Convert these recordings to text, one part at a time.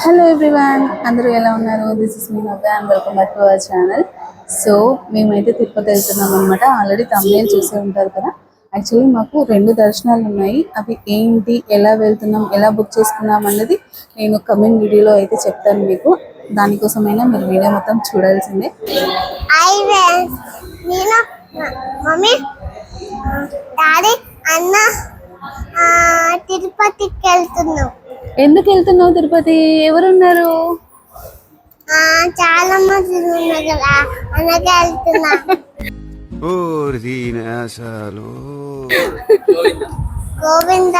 Hello everyone, అందరూ ఎలా ఉన్నారు? This is me Navya and welcome back to our channel. So మేమైతే తిరుపతి వెళ్తున్నాం అనమాట. ఆల్రెడీ తమిళ చూసే ఉంటారు కదా. యాక్చువల్లీ మాకు 2 దర్శనాలు ఉన్నాయి. అవి ఏంటి, ఎలా వెళ్తున్నాం, ఎలా బుక్ చేసుకున్నాం అన్నది నేను కమింగ్ వీడియోలో అయితే చెప్తాను మీకు. దానికోసమైనా మీరు వీడియో మొత్తం చూడాల్సిందే. నేను మమ్మీ డాడీ అన్న తిరుపతికి వెళ్తున్నాం. ఎందుకు వెళ్తున్నావు తిరుపతి? ఎవరున్నారు? చాలా మంది ఉన్నారు కదా, అందుకే వెళ్తున్నా. గోవింద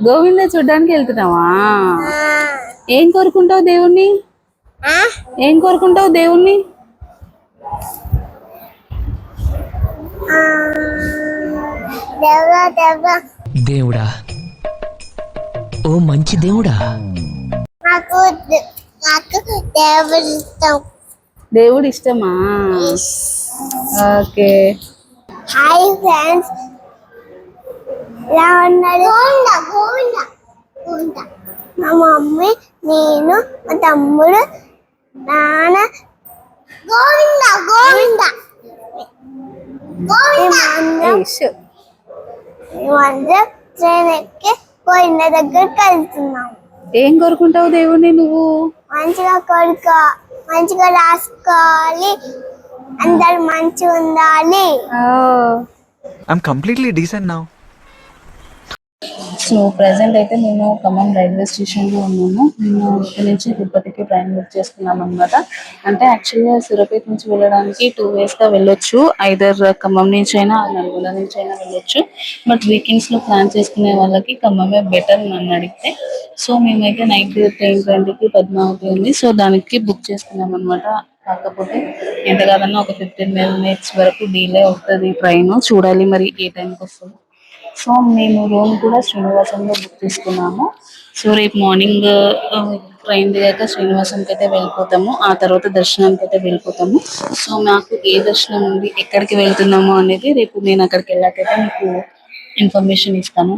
గోవింద చూడ్డానికి వెళ్తున్నావా? ఏం కోరుకుంటావు దేవుణ్ణి? ఏం కోరుకుంటావు దేవుణ్ణి? దేవుడా, ఓ మంచి దేవుడా, నాకు దేవుడు ఇష్టం. దేవుడు ఇష్టమా? ఓకే. హాయ్ ఫ్రెండ్స్, ఎలా ఉన్నారు? మా మమ్మీ, నేను, మా తమ్ముడు, నాన్న గోవింద గోవింద మేమందరం ట్రైన్ ఎక్కి పోయిన దగ్గరికి వెళ్తున్నాం. ఏం కోరుకుంటావు దేవుణ్ణి నువ్వు? మంచిగా రాసుకోవాలి, అందరు మంచిగా ఉండాలి. I'm completely decent now. So present అయితే మేము ఖమ్మం రైల్వే స్టేషన్లో ఉన్నాము. మేము ఇక్కడ నుంచి తిరుపతికి ట్రైన్ బుక్ చేసుకున్నాం అనమాట. అంటే యాక్చువల్గా సూర్యాపేట నుంచి వెళ్ళడానికి 2 waysగా వెళ్ళొచ్చు. ఐదర్ ఖమ్మం నుంచి అయినా, నల్గొండ నుంచి అయినా వెళ్ళొచ్చు. బట్ వీకెండ్స్లో ప్లాన్ చేసుకునే వాళ్ళకి ఖమ్మమే బెటర్ నన్ను అడిగితే. సో మేమైతే నైట్ ట్రైన్ 20కి పద్మావతి ఉంది. సో దానికి బుక్ చేసుకున్నాం అనమాట. కాకపోతే ఎంత కాదన్నా ఒక 15 minutes వరకు డిలే అవుతుంది ట్రైన్. చూడాలి మరి ఏ టైంకి వస్తుంది. సో మేము రూమ్ కూడా శ్రీనివాసంలో బుక్ చేసుకున్నాము. సో రేపు మార్నింగ్ ట్రైన్ దిగాక శ్రీనివాసంకి అయితే వెళ్ళిపోతాము. ఆ తర్వాత దర్శనానికి అయితే వెళ్ళిపోతాము. సో నాకు ఏ దర్శనం ఉంది, ఎక్కడికి వెళ్తున్నాము అనేది రేపు నేను అక్కడికి వెళ్ళాకైతే మీకు ఇన్ఫర్మేషన్ ఇస్తాను.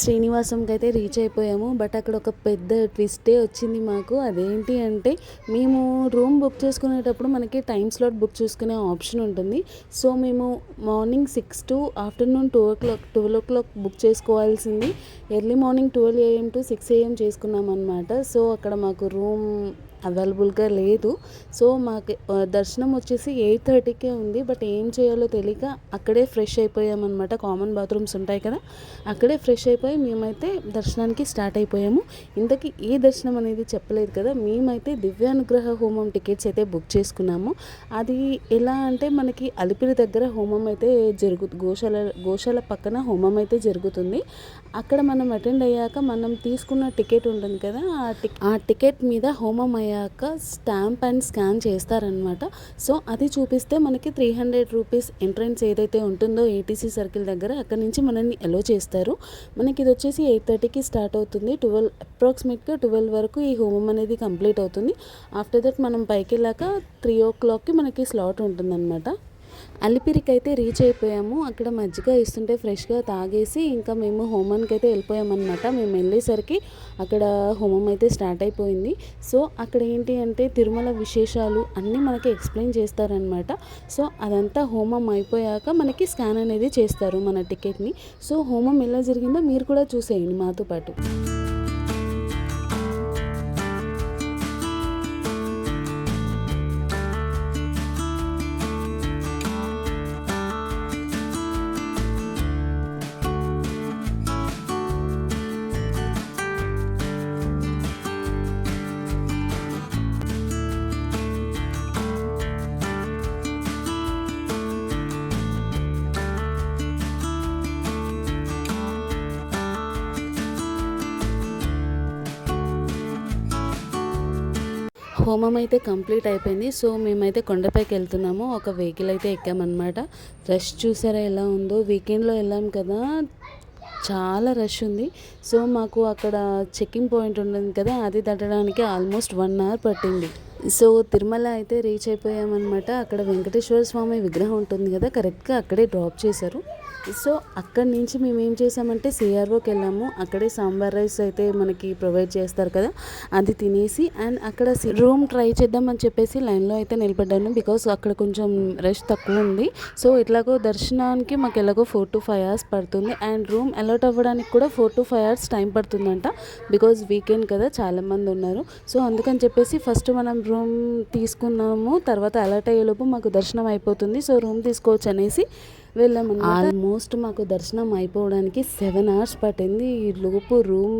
శ్రీనివాసంకి అయితే రీచ్ అయిపోయాము. బట్ అక్కడ ఒక పెద్ద ట్విస్టే వచ్చింది మాకు. అదేంటి అంటే, మేము రూమ్ బుక్ చేసుకునేటప్పుడు మనకి టైం స్లాట్ బుక్ చేసుకునే ఆప్షన్ ఉంటుంది. సో మేము morning 6 to afternoon 12 o'clock book చేసుకోవాల్సింది early morning 12 AM to 6 AM చేసుకున్నాం అనమాట. సో అక్కడ మాకు రూమ్ అవైలబుల్గా లేదు. సో మాకు దర్శనం వచ్చేసి 8:30కే ఉంది. బట్ ఏం చేయాలో తెలియక అక్కడే ఫ్రెష్ అయిపోయామన్నమాట. కామన్ బాత్రూమ్స్ ఉంటాయి కదా, అక్కడే ఫ్రెష్ అయిపోయి మేమైతే దర్శనానికి స్టార్ట్ అయిపోయాము. ఇంతకీ ఏ దర్శనం అనేది చెప్పలేదు కదా. మేమైతే దివ్యానుగ్రహ హోమం టికెట్స్ అయితే బుక్ చేసుకున్నాము. అది ఎలా అంటే, మనకి అలిపిరి దగ్గర హోమం అయితే గోశాల పక్కన హోమం అయితే జరుగుతుంది. అక్కడ మనం అటెండ్ అయ్యాక మనం తీసుకున్న టికెట్ ఉంటుంది కదా, ఆ టికెట్ మీద హోమం అయ్యాక స్టాంప్ అండ్ స్కాన్ చేస్తారనమాట. సో అది చూపిస్తే మనకి 300 రూపీస్ ఎంట్రన్స్ ఏదైతే ఉంటుందో ఏటీసీ సర్కిల్ దగ్గర, అక్కడ నుంచి మనల్ని అలో చేస్తారు. మనకి ఇది వచ్చేసి 8:30కి స్టార్ట్ అవుతుంది. అప్రాక్సిమేట్గా 12 వరకు ఈ హోమం అనేది కంప్లీట్ అవుతుంది. ఆఫ్టర్ దట్ మనం పైకి వెళ్ళాక 3 o'clockకి మనకి స్లాట్ ఉంటుందన్నమాట. అలిపిరికి అయితే రీచ్ అయిపోయాము. అక్కడ మజ్జిగ ఇస్తుంటే ఫ్రెష్గా తాగేసి ఇంకా మేము హోమానికి అయితే వెళ్ళిపోయామన్నమాట. మేము వెళ్ళేసరికి అక్కడ హోమం అయితే స్టార్ట్ అయిపోయింది. సో అక్కడ ఏంటి అంటే, తిరుమల విశేషాలు అన్నీ మనకి ఎక్స్ప్లెయిన్ చేస్తారనమాట. సో అదంతా హోమం అయిపోయాక మనకి స్కాన్ అనేది చేస్తారు మన టికెట్ని. సో హోమం ఎలా జరిగిందో మీరు కూడా చూసేయండి మాతో పాటు. హోమం అయితే కంప్లీట్ అయిపోయింది. సో మేమైతే కొండపైకి వెళ్తున్నాము. ఒక వెహికల్ అయితే ఎక్కామన్నమాట. రష్ చూసారా ఎలా ఉందో. వీకెండ్లో వెళ్ళాం కదా, చాలా రష్ ఉంది. సో మాకు అక్కడ చెక్కింగ్ పాయింట్ ఉంటుంది కదా, అది దాటడానికి ఆల్మోస్ట్ 1 అవర్ పట్టింది. సో తిరుమల అయితే రీచ్ అయిపోయామన్నమాట. అక్కడ వెంకటేశ్వర స్వామి విగ్రహం ఉంటుంది కదా, కరెక్ట్గా అక్కడే డ్రాప్ చేశారు. సో అక్కడి నుంచి మేము ఏం చేసామంటే సిఆర్ఓకి వెళ్ళాము. అక్కడే సాంబార్ రైస్ అయితే మనకి ప్రొవైడ్ చేస్తారు కదా, అది తినేసి అండ్ అక్కడ రూమ్ ట్రై చేద్దామని చెప్పేసి లైన్లో అయితే నిలబడ్డాను. బికాస్ అక్కడ కొంచెం రష్ తక్కువ ఉంది. సో ఇట్లాగో దర్శనానికి మాకు ఎలాగో 4 to 5 hours పడుతుంది అండ్ రూమ్ అలాట్ అవ్వడానికి కూడా 4 to 5 hours టైం పడుతుందంట. బికాజ్ వీకెండ్ కదా, చాలామంది ఉన్నారు. సో అందుకని చెప్పేసి ఫస్ట్ మనం రూమ్ తీసుకున్నాము, తర్వాత అలాట్ అయ్యేలోపు మాకు దర్శనం అయిపోతుంది. సో రూమ్ తీసుకోవచ్చు అనేసి వెళ్ళాము. ఆల్మోస్ట్ మాకు దర్శనం అయిపోవడానికి 7 hours పట్టింది. ఈ లోపు రూమ్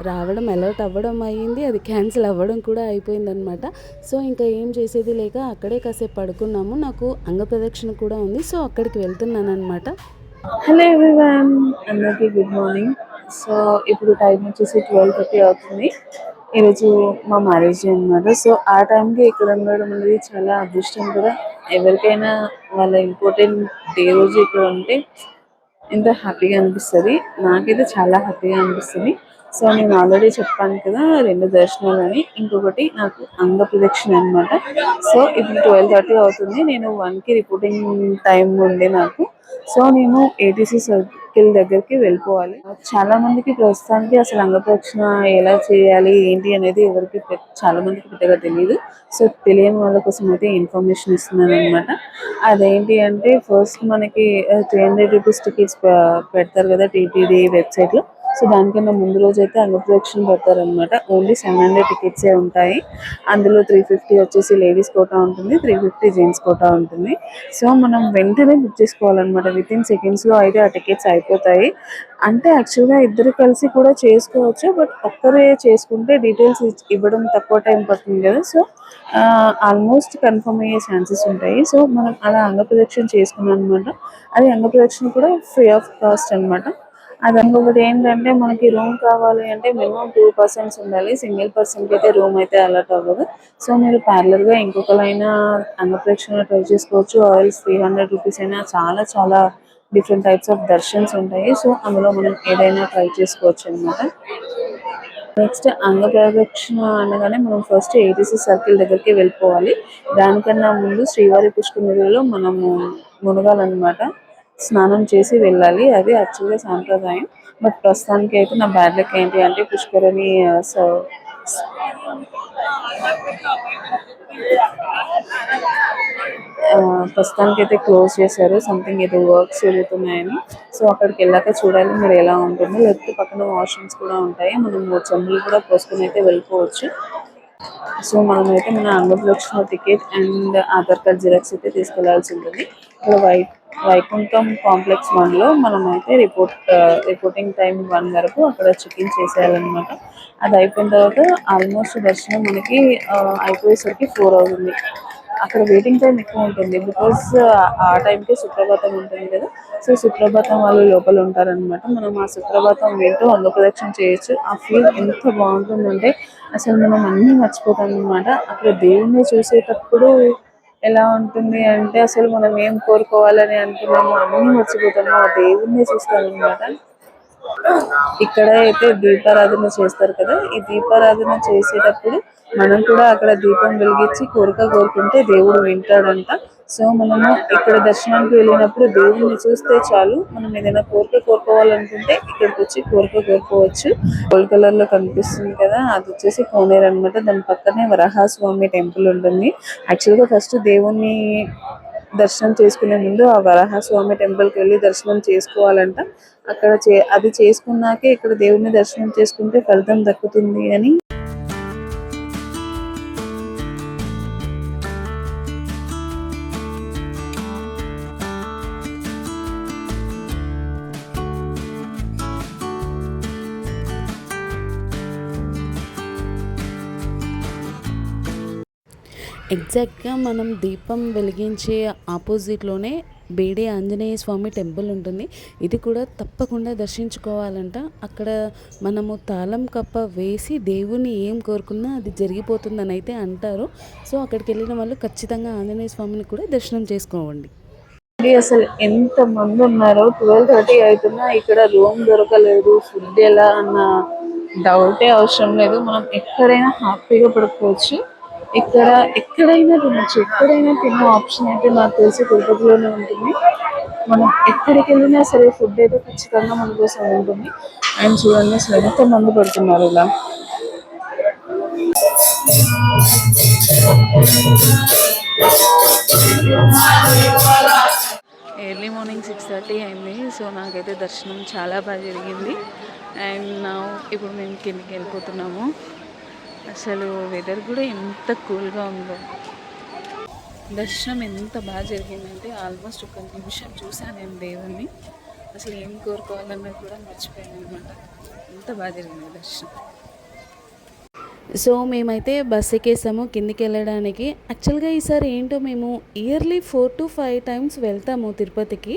రావడం, అలర్ట్ అవ్వడం అయ్యింది, అది క్యాన్సిల్ అవ్వడం కూడా అయిపోయిందనమాట. సో ఇంకా ఏం చేసేది లేక అక్కడే కాసేపు పడుకున్నాము. నాకు అంగప్రదక్షిణ కూడా ఉంది, సో అక్కడికి వెళ్తున్నాను అనమాట. హలో ఎవ్రీవన్, అందరికీ గుడ్ మార్నింగ్. సో ఇప్పుడు టైం వచ్చేసి 12:30 అవుతుంది. ఈరోజు మా మ్యారేజ్ డే అనమాట. సో ఆ టైంకి ఇక్కడ ఉండడం అనేది చాలా అదృష్టం కదా. ఎవరికైనా వాళ్ళ ఇంపార్టెంట్ డే రోజు ఇక్కడ ఉంటే ఎంత హ్యాపీగా అనిపిస్తుంది. నాకైతే చాలా హ్యాపీగా అనిపిస్తుంది. సో నేను ఆల్రెడీ చెప్పాను కదా 2 దర్శనాలు అని. ఇంకొకటి నాకు అంగ ప్రదక్షిణ అనమాట. సో ఇప్పుడు 12:30 అవుతుంది. నేను 1కి రిపోర్టింగ్ టైం ఉండే నాకు. సో నేను ఏటీసీ సర్కిల్ దగ్గరికి వెళ్ళిపోవాలి. చాలా మందికి ప్రస్తుతానికి అసలు అంగ ప్రదక్షిణ ఎలా చేయాలి ఏంటి అనేది ఎవరికి చాలా మందికి పెద్దగా తెలియదు. సో తెలియని వాళ్ళ కోసం అయితే ఇన్ఫర్మేషన్ ఇస్తున్నాను అనమాట. అదేంటి అంటే ఫస్ట్ మనకి 300 రూపీస్ టికెట్స్ పెడతారు కదా టీటీడీ వెబ్సైట్లో. సో దానికన్నా ముందు రోజు అయితే అంగప్రదక్షిణ పెడతారనమాట. ఓన్లీ 700 టికెట్సే ఉంటాయి. అందులో 350 వచ్చేసి లేడీస్ కోటా ఉంటుంది, 350 జెంట్స్ కోటా ఉంటుంది. సో మనం వెంటనే బుక్ చేసుకోవాలన్నమాట. వితిన్ సెకండ్స్లో అయితే ఆ టికెట్స్ అయిపోతాయి. అంటే యాక్చువల్గా ఇద్దరు కలిసి కూడా చేసుకోవచ్చు, బట్ ఒక్కరే చేసుకుంటే డీటెయిల్స్ ఇవ్వడం తక్కువ టైం పడుతుంది కదా. సో ఆల్మోస్ట్ కన్ఫర్మ్ అయ్యే ఛాన్సెస్ ఉంటాయి. సో మనం అలా అంగప్రదక్షిణ చేసుకున్నాం అనమాట. అది అంగప్రదక్షిణ కూడా ఫ్రీ ఆఫ్ కాస్ట్ అనమాట. అది ఇంకొకటి ఏంటంటే మనకి రూమ్ కావాలి అంటే మినిమం 2 persons ఉండాలి. సింగిల్ పర్సన్కి అయితే రూమ్ అయితే అలాట్ అవ్వదు. సో మీరు ప్యారలర్గా ఇంకొకరైనా అంగప్రదక్షిణ ట్రై చేసుకోవచ్చు. ఆయిల్స్ 300 రూపీస్ అయినా చాలా చాలా డిఫరెంట్ టైప్స్ ఆఫ్ దర్శన్స్ ఉంటాయి. సో అందులో మనం ఏదైనా ట్రై చేసుకోవచ్చు అనమాట. నెక్స్ట్ అంగ ప్రదక్షిణ అనగానే మనం ఫస్ట్ ఏటీసీ సర్కిల్ దగ్గరికి వెళ్ళిపోవాలి. దానికన్నా ముందు శ్రీవారి పుష్కరిణిలో మనము మునగాలన్నమాట. స్నానం చేసి వెళ్ళాలి, అది యాక్చువల్గా సాంప్రదాయం. బట్ ప్రస్తుతానికి అయితే నా బ్యాడ్ లక్ ఏంటి అంటే పుష్కరిణి ప్రస్తుతానికి అయితే క్లోజ్ చేశారు. సంథింగ్ ఏదో వర్క్స్ జరుగుతున్నాయని. సో అక్కడికి వెళ్ళాక చూడాలి మరి ఎలా ఉంటుందో. లేకపోతే పక్కన వాష్రూమ్స్ కూడా ఉంటాయి, మనం చెంబులు కూడా పోసుకొని అయితే వెళ్ళిపోవచ్చు. సో మనమైతే మన అంగప్రదక్షిణ ticket and Aadhaar card xerox అయితే తీసుకెళ్లాల్సి ఉంటుంది. ఇక్కడ వైకుంఠం కాంప్లెక్స్ 1లో మనమైతే రిపోర్టింగ్ టైం 1 వరకు అక్కడ చెక్ఇన్ చేసేయాలన్నమాట. అది అయిపోయిన తర్వాత ఆల్మోస్ట్ దర్శనం మనకి అయిపోయేసరికి 4 అవుతుంది. అక్కడ వెయిటింగ్ టైం ఎక్కువ ఉంటుంది. బికాస్ ఆ టైంకి సుప్రభాతం ఉంటుంది కదా. సో సుప్రభాతం వాళ్ళు లోపల ఉంటారనమాట. మనం ఆ సుప్రభాతం వింటూ అంగప్రదక్షిణ చేయొచ్చు. ఆ ఫీల్ ఎంత బాగుంటుందంటే అసలు మనం అన్నీ మర్చిపోతాం అనమాట. అక్కడ దేవుణ్ణి చూసేటప్పుడు ఎలా ఉంటుంది అంటే అసలు మనం ఏం కోరుకోవాలని అనుకున్నామో అన్నీ మర్చిపోతాము, ఆ దేవుణ్ణి చూస్తామన్నమాట. ఇక్కడ అయితే దీపారాధన చేస్తారు కదా. ఈ దీపారాధన చేసేటప్పుడు మనం కూడా అక్కడ దీపం వెలిగించి కోరిక కోరుకుంటే దేవుడు వింటాడంట. సో మనము ఇక్కడ దర్శనానికి వెళ్ళినప్పుడు దేవుడిని చూస్తే చాలు, మనం ఏదైనా కోరిక కోరుకోవాలనుకుంటే ఇక్కడికి వచ్చి కోరిక కోరుకోవచ్చు. గోల్డ్ కలర్ లో కనిపిస్తుంది కదా, అది వచ్చేసి కోనేరు అనమాట. దాని పక్కనే వరాహస్వామి టెంపుల్ ఉంటుంది. యాక్చువల్గా ఫస్ట్ దేవుణ్ణి దర్శనం చేసుకునే ముందు ఆ వరాహస్వామి టెంపుల్కి వెళ్ళి దర్శనం చేసుకోవాలంట. అక్కడ అది చేసుకున్నాకే ఇక్కడ దేవుణ్ణి దర్శనం చేసుకుంటే ఫలితం దక్కుతుంది అని. ఎగ్జాక్ట్గా మనం దీపం వెలిగించే ఆపోజిట్లోనే బేడి ఆంజనేయ స్వామి టెంపుల్ ఉంటుంది. ఇది కూడా తప్పకుండా దర్శించుకోవాలంట. అక్కడ మనము తాళం కప్ప వేసి దేవుని ఏం కోరుకున్నా అది జరిగిపోతుందని అయితే అంటారు. సో అక్కడికి వెళ్ళిన వాళ్ళు ఖచ్చితంగా ఆంజనేయ స్వామిని కూడా దర్శనం చేసుకోండి. అసలు ఎంత మంది ఉన్నారో, 12:30 అవుతున్నా ఇక్కడ రూమ్ దొరకలేదు, ఫుడ్ ఎలా అన్న డౌటే అవసరం లేదు. మనం ఎక్కడైనా హ్యాపీగా పడుకోవచ్చు. ఇక్కడ ఎక్కడైనా తినొచ్చు, ఎక్కడైనా తినే ఆప్షన్ అయితే నాకు తెలిసి తిరుపతిలోనే ఉంటుంది. మనం ఎక్కడికి వెళ్ళినా సరే ఫుడ్ అయితే ఖచ్చితంగా మన కోసం ఉంటుంది. అండ్ చూడండి అసలు ఎంత మంది పడుతున్నారు ఇలా. ఎర్లీ మార్నింగ్ 6:30 అయింది. సో నాకైతే దర్శనం చాలా బాగా జరిగింది. అండ్ నా ఇప్పుడు మేము కిందకి వెళ్ళిపోతున్నాము. అసలు వెదర్ కూడా ఎంత కూల్గా ఉందో. దర్శనం ఎంత బాగా జరిగిందంటే ఆల్మోస్ట్ ఒక నిమిషం చూసాను నేను దేవుణ్ణి. అసలు ఏం కోరుకోవాలన్నది కూడా మర్చిపోయాను అనమాట. ఎంత బాగా జరిగింది దర్శనం. సో మేమైతే బస్ ఎక్కేసాము కిందికి వెళ్ళడానికి. యాక్చువల్గా ఈసారి ఏంటో మేము ఇయర్లీ 4 to 5 times వెళ్తాము తిరుపతికి.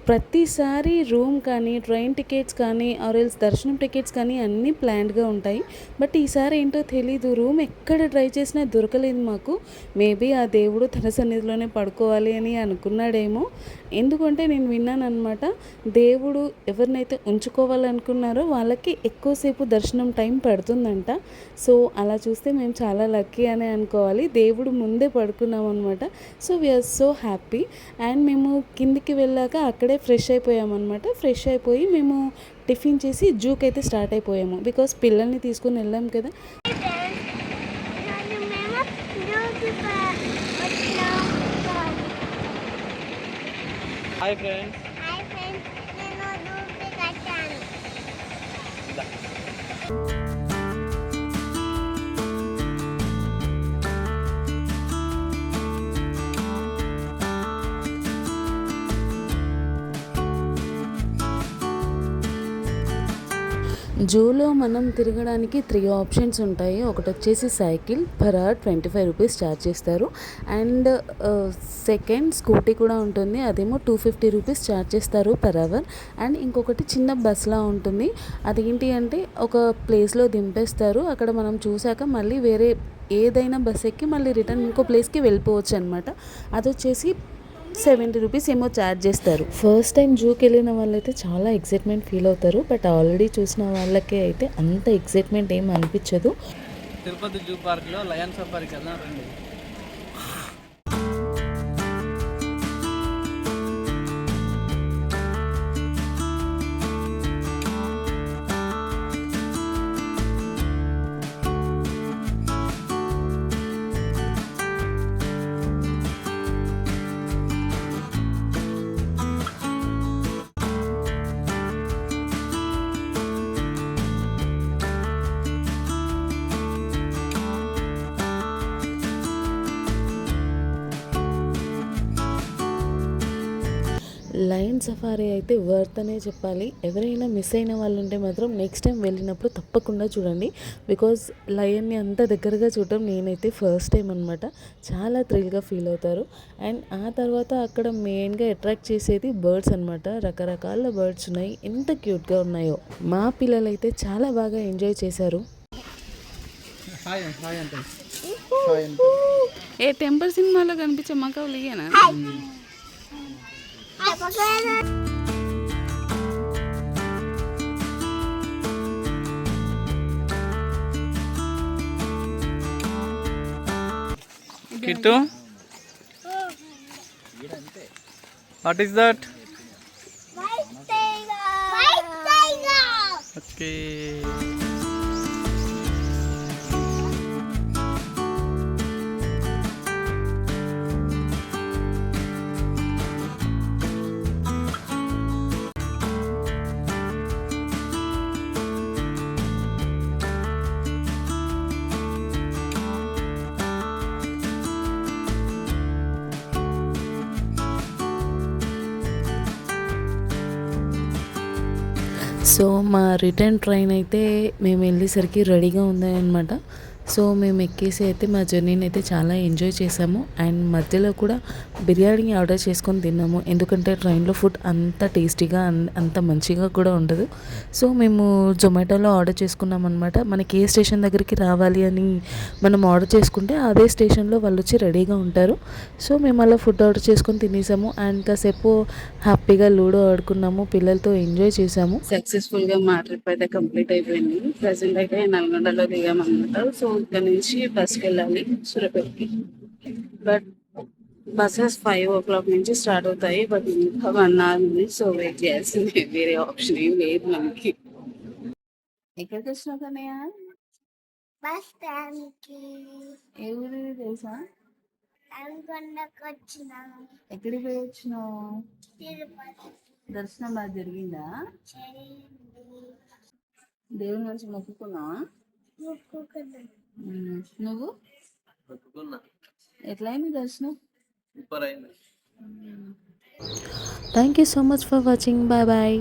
ప్రతిసారి రూమ్ కానీ, ట్రైన్ టికెట్స్ కానీ, ఆర్ఎల్స్ దర్శనం టికెట్స్ కానీ అన్నీ ప్లాన్డ్గా ఉంటాయి. బట్ ఈసారి ఏంటో తెలీదు, రూమ్ ఎక్కడ ట్రై చేసినా దొరకలేదు మాకు. మేబీ ఆ దేవుడు తన సన్నిధిలోనే పడుకోవాలి అని అనుకున్నాడేమో. ఎందుకంటే నేను విన్నాను అనమాట, దేవుడు ఎవరినైతే ఉంచుకోవాలనుకున్నారో వాళ్ళకి ఎక్కువసేపు దర్శనం టైం పడుతుందంట. సో అలా చూస్తే మేము చాలా లక్కీ అనే అనుకోవాలి. దేవుడు ముందే పడుకున్నాం అనమాట. So we're so happy. And మేము కిందికి వెళ్ళాక అక్కడే ఫ్రెష్ అయిపోయామన్నమాట. ఫ్రెష్ అయిపోయి మేము టిఫిన్ చేసి జూకి అయితే స్టార్ట్ అయిపోయాము. బికాస్ పిల్లల్ని తీసుకొని వెళ్ళాం కదా. Hi friends. జూలో మనం తిరగడానికి 3 ఆప్షన్స్ ఉంటాయి. ఒకటి వచ్చేసి cycle, per hour 25 rupees charge చేస్తారు. అండ్ సెకండ్ స్కూటీ కూడా ఉంటుంది, అదేమో 250 రూపీస్ ఛార్జ్ చేస్తారు పర్ అవర్. అండ్ ఇంకొకటి చిన్న బస్లా ఉంటుంది, అదేంటి అంటే ఒక ప్లేస్లో దింపేస్తారు. అక్కడ మనం చూసాక మళ్ళీ వేరే ఏదైనా బస్ ఎక్కి మళ్ళీ రిటర్న్ ఇంకో ప్లేస్కి వెళ్ళిపోవచ్చు అనమాట. అది వచ్చేసి 70 రూపీస్ ఏమో ఛార్జ్ చేస్తారు. ఫస్ట్ టైం జూకి వెళ్ళిన వాళ్ళైతే చాలా ఎక్సైట్మెంట్ ఫీల్ అవుతారు. బట్ ఆల్రెడీ చూసిన వాళ్ళకి అయితే అంత ఎక్సైట్మెంట్ ఏం అనిపించదు. తిరుపతి జూ పార్క్లో లయన్ సఫారీకి వెళ్దాం రండి. లయన్ సఫారీ అయితే వర్త్ అనే చెప్పాలి. ఎవరైనా మిస్ అయిన వాళ్ళు ఉంటే మాత్రం నెక్స్ట్ టైం వెళ్ళినప్పుడు తప్పకుండా చూడండి. బికాజ్ లయన్ని అంత దగ్గరగా చూడటం నేనైతే ఫస్ట్ టైం అనమాట. చాలా థ్రిల్గా ఫీల్ అవుతారు. అండ్ ఆ తర్వాత అక్కడ మెయిన్గా అట్రాక్ట్ చేసేది బర్డ్స్ అనమాట. రకరకాల బర్డ్స్ ఉన్నాయి, ఎంత క్యూట్గా ఉన్నాయో. మా పిల్లలైతే చాలా బాగా ఎంజాయ్ చేశారు. ఏ టెంపర్ సినిమాలో కనిపించే మాకు లేయనా? Kittu, what is that? White tiger. White tiger. Okay. So మా రిటర్న్ ట్రైన్ అయితే మేము వెళ్ళేసరికి రెడీగా ఉందన్నమాట. సో మేము ఎక్కేసి అయితే మా జర్నీని అయితే చాలా ఎంజాయ్ చేసాము. అండ్ మధ్యలో కూడా బిర్యానీ ఆర్డర్ చేసుకొని తిన్నాము. ఎందుకంటే ట్రైన్లో ఫుడ్ అంత టేస్టీగా అంత మంచిగా కూడా ఉండదు. సో మేము జొమాటోలో ఆర్డర్ చేసుకున్నాం అనమాట. మనకి ఏ స్టేషన్ దగ్గరికి రావాలి అని మనం ఆర్డర్ చేసుకుంటే అదే స్టేషన్లో వాళ్ళు వచ్చి రెడీగా ఉంటారు. సో మేము అలా ఫుడ్ ఆర్డర్ చేసుకొని తినేసాము. అండ్ కాసేపు హ్యాపీగా లూడో ఆడుకున్నాము, పిల్లలతో ఎంజాయ్ చేసాము. సక్సెస్ఫుల్గా మా ట్రిప్ అయితే కంప్లీట్ అయిపోయింది. ప్రజెంట్ అయితే నల్గొండలో దిగామన్నమాట. సో ఇక్కడ నుంచి బస్కి వెళ్ళాలి సూర్యాపేటకి. బట్ బస్సెస్ 5 o'clock నుంచి స్టార్ట్ అవుతాయి. బట్ ఇంకా 1 hour ఉంది. సో వెయిట్ చేయాల్సిందే, వేరే ఆప్షన్ ఏం లేదు మనకి. ఎక్కడికి వచ్చినావు కన్నయ్య? బస్ స్టాండ్ కి ఏ ఊరు తెలుసా? నల్గొండకు వచ్చినాం. ఎక్కడికి పోయి వచ్చినావు? తిరుపతి దర్శనం బాగా జరిగిందా? చేయండి. దేవుని నుంచి మొక్కుకున్నావా? మొక్కుకున్నాం. నువ్వు ఒప్పుకున్నా. ఎట్లయింది దర్శనం? సూపర్ అయింది. Thank you so much for watching. Bye bye.